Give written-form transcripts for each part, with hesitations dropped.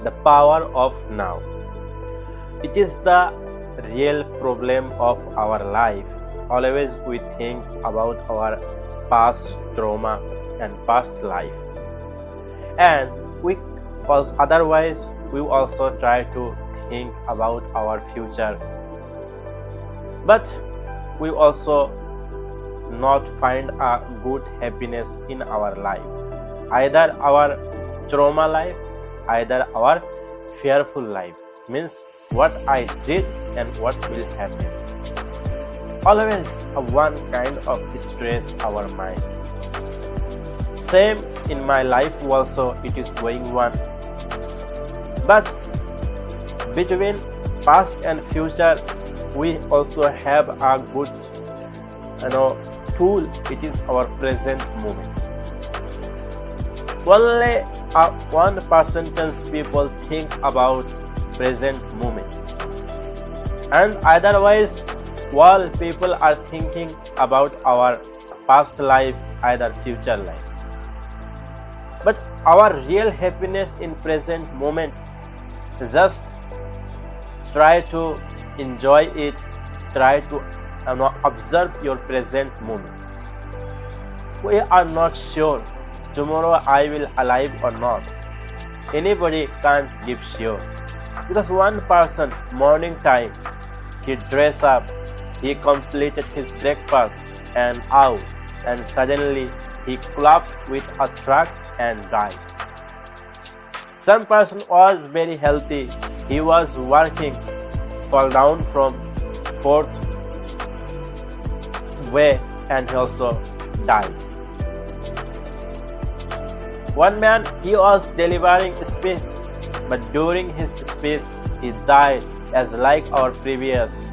the power of now. It is the real problem of our life. Always we think about our past trauma and past life, and we also otherwise we also try to think about our future, but we also not find a good happiness in our life, either our trauma life, either our fearful life, means what I did and what will happen. Always a one kind of stress our mind. Same in my life also it is going on. But between past and future we also have a good tool. It is our present moment. Only 1% people think about present moment, and otherwise all people are thinking about our past life, either future life. But our real happiness in present moment, just try to enjoy it, try to observe your present moment. We are not sure tomorrow I will alive or not. Anybody can't give sure, because one person morning time he dress up, he completed his breakfast and out, and suddenly he collapsed with a truck and died. Some person was very healthy, he was working, fall down from fourth way and he also died. One man, he was delivering speech, but during his speech he died, as like our previous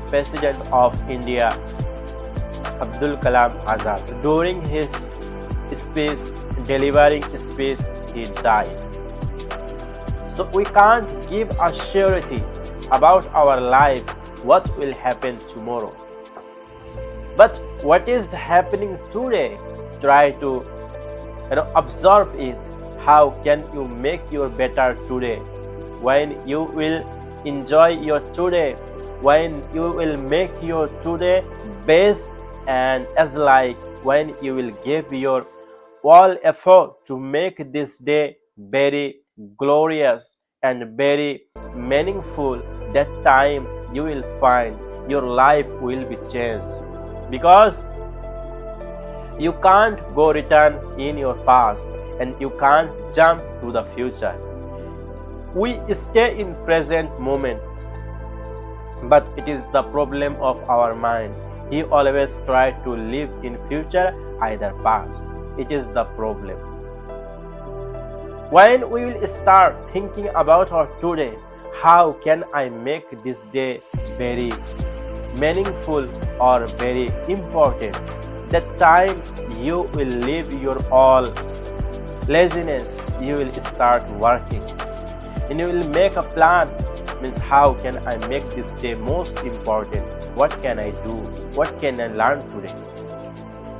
President of India, Abdul Kalam Azad. During his delivering speech, he died. So we can't give a surety about our life, what will happen tomorrow. But what is happening today, try to observe it. How can you make your better today? When you will enjoy your today, when you will make your today best, and as like when you will give your all effort to make this day very glorious and very meaningful, that time you will find your life will be changed, because you can't go return in your past and you can't jump to the future. We stay in present moment, but it is the problem of our mind. He always try to live in future, either past. It is the problem. When we will start thinking about our today, how can I make this day very meaningful or very important? That time you will leave your all laziness, you will start working, and you will make a plan, means how can I make this day most important, what can I do, what can I learn today.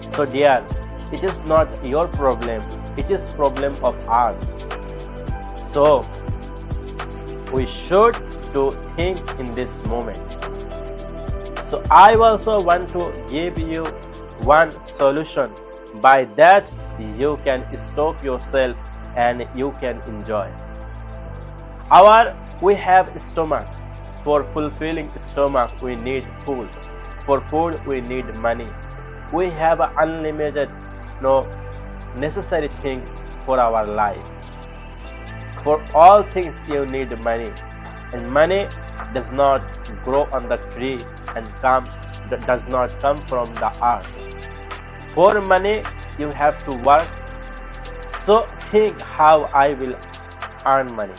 So dear, it is not your problem, it is problem of us. So we should to think in this moment. So I also want to give you one solution. By that you can stop yourself and you can enjoy. We have stomach. For fulfilling stomach we need food. For food we need money. We have unlimited necessary things for our life. For all things you need money, and money does not grow on the tree and does not come from the earth. For money you have to work. So think how I will earn money.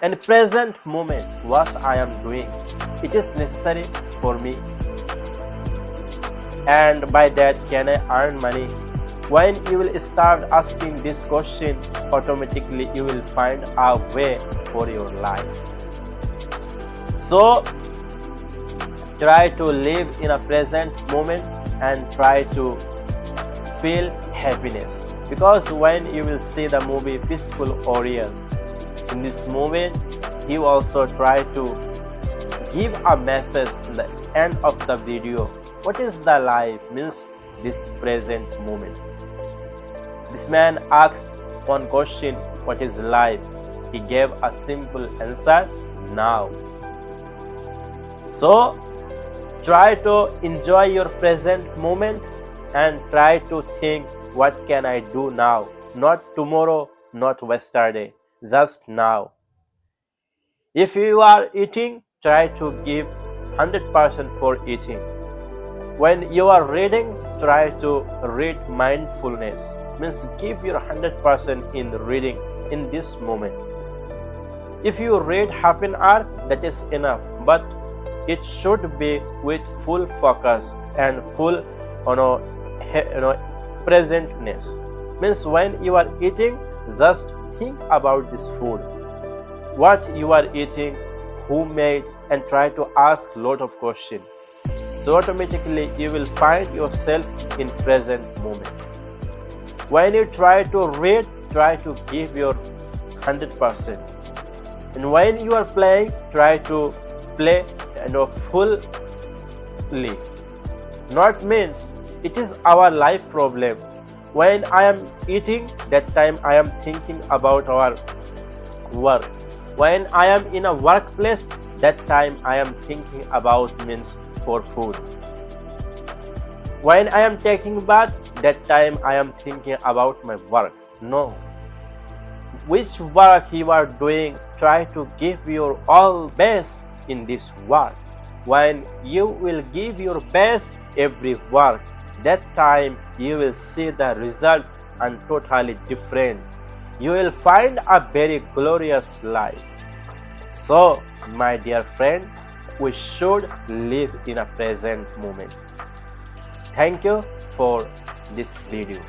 And present moment, what I am doing, it is necessary for me, and by that can I earn money. When you will start asking this question, automatically you will find a way for your life. So try to live in a present moment and try to feel happiness, because when you will see the movie Peaceful Oriole, In this moment, he also tried to give a message in the end of the video. What is the life? Means this present moment. This man asked one question, what is life? He gave a simple answer, now. So try to enjoy your present moment and try to think, what can I do now? Not tomorrow, not yesterday, just now. If you are eating, try to give 100% for eating. When you are reading, try to read mindfulness. Means give your 100% in reading in this moment. If you read half an hour, that is enough. But it should be with full focus and full presentness. Means when you are eating, just think about this food, what you are eating, who made, and try to ask lot of questions. So automatically you will find yourself in present moment. When you try to read, try to give your 100%. And when you are playing, try to play fully. Not means it is our life problem. When I am eating, that time I am thinking about our work. When I am in a workplace, that time I am thinking about means for food. When I am taking bath, that time I am thinking about my work. No. Which work you are doing, try to give your all best in this work. When you will give your best every work, that time you will see the result and totally different. You will find a very glorious life. So, my dear friend, we should live in a present moment. Thank you for this video.